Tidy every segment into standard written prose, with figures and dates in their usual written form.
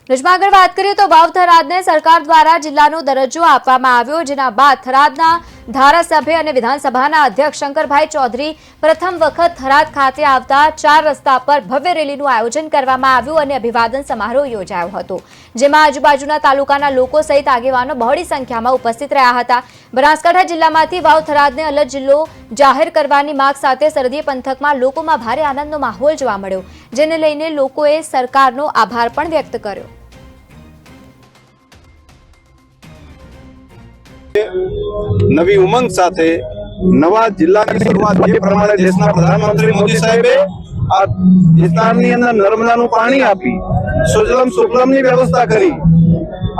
ન્યૂઝમાં આગળ વાત કરીએ તો વાવ થરાદને સરકાર દ્વારા જિલ્લાનો દરજ્જો આપવામાં આવ્યો, જેના બાદ થરાદના ધારાસભ્ય અને વિધાનસભાના અધ્યક્ષ શંકરભાઈ ચૌધરી પ્રથમ વખત થરાદ ખાતે આવતા 4 રસ્તા પર ભવ્ય રેલીનું આયોજન કરવામાં આવ્યું અને અભિવાદન સમારોહ યોજાયો હતો, જેમાં આજુબાજુના તાલુકાના લોકો સહિત આગેવાનો બહોળી સંખ્યામાં ઉપસ્થિત રહ્યા હતા। બનાસકાંઠા જિલ્લામાંથી વાવ થરાદને અલગ જિલ્લો જાહેર કરવાની માંગ સાથે સરહદી પંથકમાં લોકોમાં ભારે આનંદનો માહોલ જોવા મળ્યો, જેને લઈને લોકોએ સરકારનો આભાર પણ વ્યક્ત કર્યો। નવી ઉમંગ સાથે નવા જિલ્લાની શરૂઆત જે પ્રમાણે દેશના પ્રધાનમંત્રી મોદી સાહેબે આ વિસ્તારની અંદર નર્મદાનું પાણી આપી સુજલમ સુફલમની વ્યવસ્થા કરી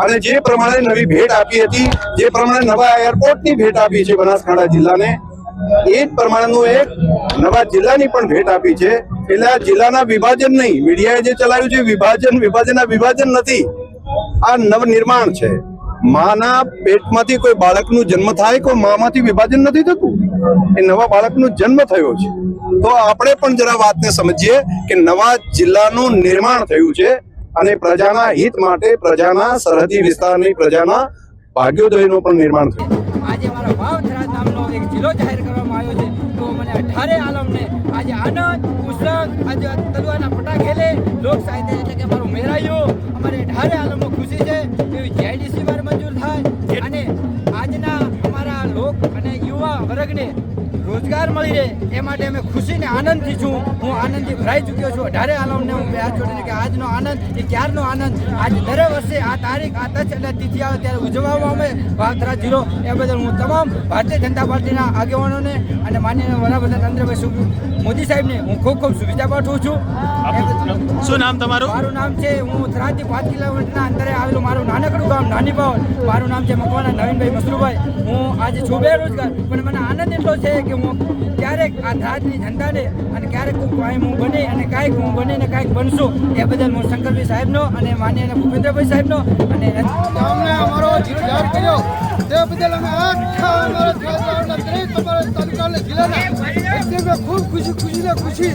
અને જે પ્રમાણે નવી ભેટ આપી હતી, જે પ્રમાણે નવા એરપોર્ટની ભેટ આપી છે બનાસકાંઠા જિલ્લાને, એ જ પ્રમાણેનું એક નવા જિલ્લાની પણ ભેટ આપી છે। એટલે આ જિલ્લાના વિભાજન નહીં, મીડિયાએ જે ચલાવ્યું છે વિભાજન નથી, આ નવનિર્માણ છે। માના પેટમાંથી કોઈ બાળકનું જન્મ થાય, કોઈ મામાંથી વિભાજન નથી થતું, એ નવા બાળકનો જન્મ થયો છે। તો આપણે પણ જરા વાતને સમજીએ કે નવા જિલ્લાનું નિર્માણ થયું છે અને પ્રજાના હિત માટે, પ્રજાના સરહદી વિસ્તારની પ્રજાના ભાગ્યોદયનું પણ નિર્માણ થયું। આજે મારા વાવ થરાદ નામનો એક જિલ્લો જાહેર કરવામાં આવ્યો છે, તો મને 18 આલમને આજે આનંદ ઉત્સવ, આજે તલવારના પટા ખેલે લોક સાહિત્ય એટલે કે મારું મેરાયું, અમારે 18 આલમમાં ખુશી છે એવી જીઆઈડીસી વાર મંજૂર થાય અને આજના અમારા લોક અને યુવા વર્ગને રોજગાર મળી રહે એ માટે અમે ખુશીને આનંદથી છું, હું આનંદથી ભરાઈ ચૂક્યો છું। 18 આલમને હું બે હાથ જોડીને કે આજનો આનંદ એ ક્યારનો આનંદ, આજ દર વર્ષે આ તારીખ આ તચ એટલે તિથિ આવે ત્યારે ઉજવવામાં આવે વાવ થરાદ જિલ્લો, એ બદલ હું તમામ ભારતીય જનતા પાર્ટીના આગેવાનોને અને માનનીય વડાપ્રધાન નરેન્દ્રભાઈ મોદી સાહેબને હું ખૂબ ખૂબ શુભેચ્છા પાઠવું છું। શું નામ તમારું? મારું નામ છે, હું થરાદથી 5 કિલોમીટરના અંતરે આવેલું મારું નાનકડું ગામ નાની પાવન, મારું નામ છે મકવાણા નવીનભાઈ મસરૂભાઈ। હું આજે છું બેરોજગાર, પણ મને આનંદ એટલો છે કે હું ક્યારેક આ થરાદની જનતાને અને ક્યારેક કાંઈ હું બને અને કાંઈક હું બનીને કાંઈક બનશું, એ બદલ હું શંકરભાઈ સાહેબનો અને માનનીય ભૂપેન્દ્રભાઈ સાહેબનો અને અમને અમારો જિલ્લો જાહેર કર્યો તે બદલ અમે આખા અમારા તાલુકાના જિલ્લાના ખૂબ ખુશી